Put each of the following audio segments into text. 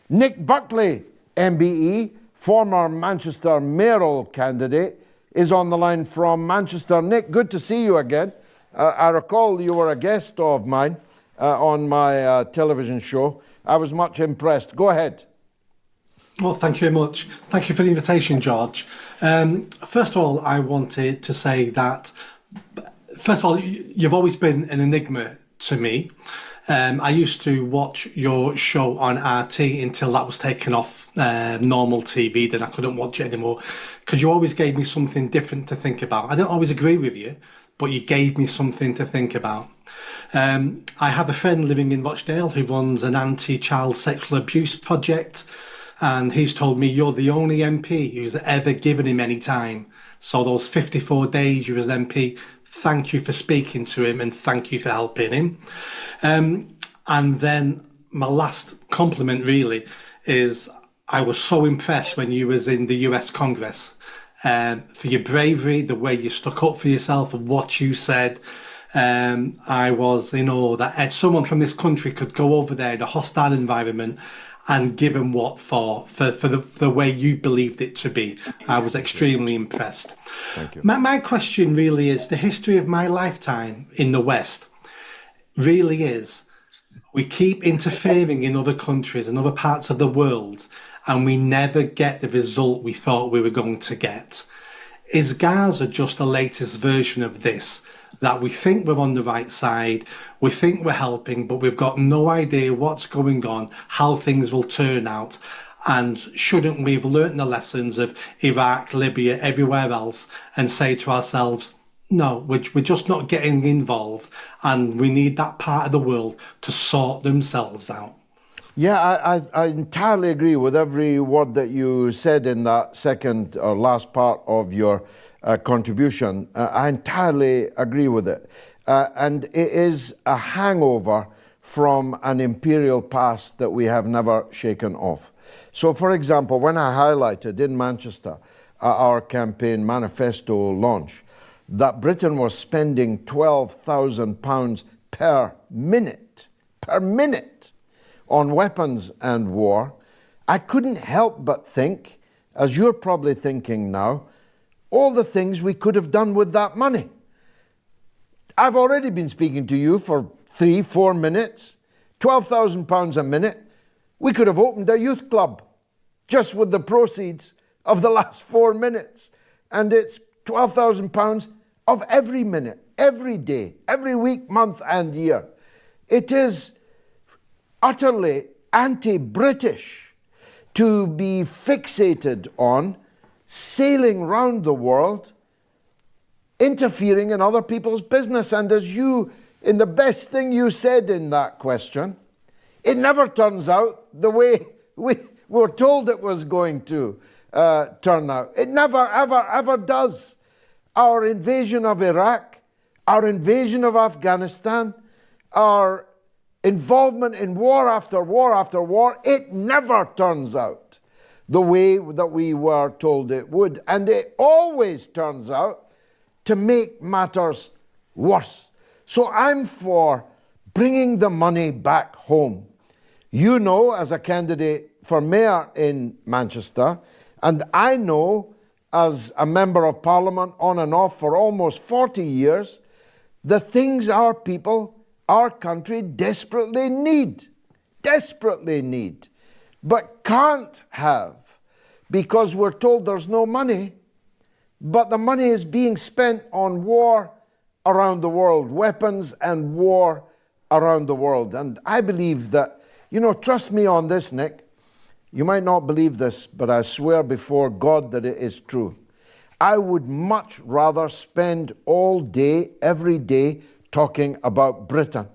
Nick Buckley, MBE, former Manchester mayoral candidate, is on the line from Manchester. Nick, good to see you again. I recall you were a guest of mine on my television show. I was much impressed. Go ahead. Well, thank you very much. Thank you for the invitation, George. First of all, I wanted to say that, first of all, you've always been an enigma to me. I used to watch your show on RT until that was taken off normal TV, then I couldn't watch it anymore, because you always gave me something different to think about. I don't always agree with you, but you gave me something to think about. I have a friend living in Rochdale who runs an anti-child sexual abuse project, and he's told me you're the only MP who's ever given him any time. So those 54 days you were an MP, thank you for speaking to him and thank you for helping him. And then my last compliment really is I was so impressed when you was in the US Congress for your bravery, the way you stuck up for yourself and what you said. I was in awe that someone from this country could go over there in a hostile environment and give them what for the way you believed it to be. I was extremely impressed. Thank you. My question really is, the history of my lifetime in the West really is, we keep interfering in other countries and other parts of the world, and we never get the result we thought we were going to get. Is Gaza just the latest version of this? That we think we're on the right side, we think we're helping, but we've got no idea what's going on, how things will turn out. And shouldn't we have learnt the lessons of Iraq, Libya, everywhere else, and say to ourselves, no, we're just not getting involved, and we need that part of the world to sort themselves out? Yeah, I entirely agree with every word that you said in that second or last part of your contribution. I entirely agree with it. And it is a hangover from an imperial past that we have never shaken off. So, for example, when I highlighted in Manchester our campaign manifesto launch that Britain was spending £12,000 per minute on weapons and war, I couldn't help but think, as you're probably thinking now, all the things we could have done with that money. I've already been speaking to you for 3-4 minutes, £12,000 a minute. We could have opened a youth club just with the proceeds of the last 4 minutes. And it's £12,000 of every minute, every day, every week, month and year. It is utterly anti-British to be fixated on sailing round the world, interfering in other people's business. And as you, in the best thing you said in that question, it never turns out the way we were told it was going to turn out. It never, ever, ever does. Our invasion of Iraq, our invasion of Afghanistan, our involvement in war after war after war, it never turns out the way that we were told it would. And it always turns out to make matters worse. So I'm for bringing the money back home. You know, as a candidate for mayor in Manchester, and I know as a member of parliament on and off for almost 40 years, the things our people, our country desperately need, but can't have because we're told there's no money, but the money is being spent on war around the world, weapons and war around the world. And I believe that, trust me on this, Nick, you might not believe this, but I swear before God that it is true. I would much rather spend all day, every day, talking about Britain,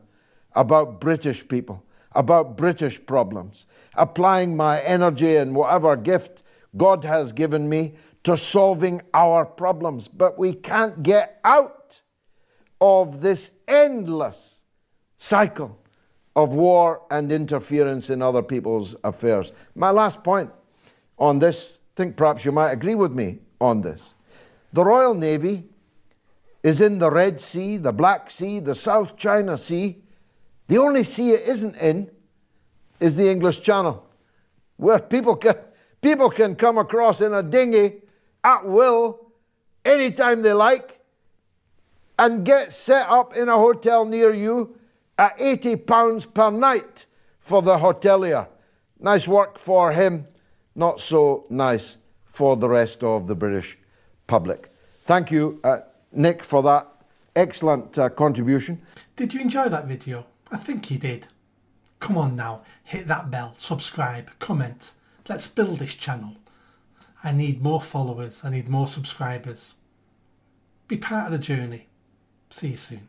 about British people, about British problems, applying my energy and whatever gift God has given me to solving our problems. But we can't get out of this endless cycle of war and interference in other people's affairs. My last point on this, I think perhaps you might agree with me on this. The Royal Navy is in the Red Sea, the Black Sea, the South China Sea. The only sea it isn't in is the English Channel. where people can come across in a dinghy at will, anytime they like, and get set up in a hotel near you at £80 per night for the hotelier. Nice work for him, not so nice for the rest of the British public. Thank you, Nick, for that excellent contribution. Did you enjoy that video? I think you did. Come on now, hit that bell, subscribe, comment. Let's build this channel. I need more followers, I need more subscribers. Be part of the journey. See you soon.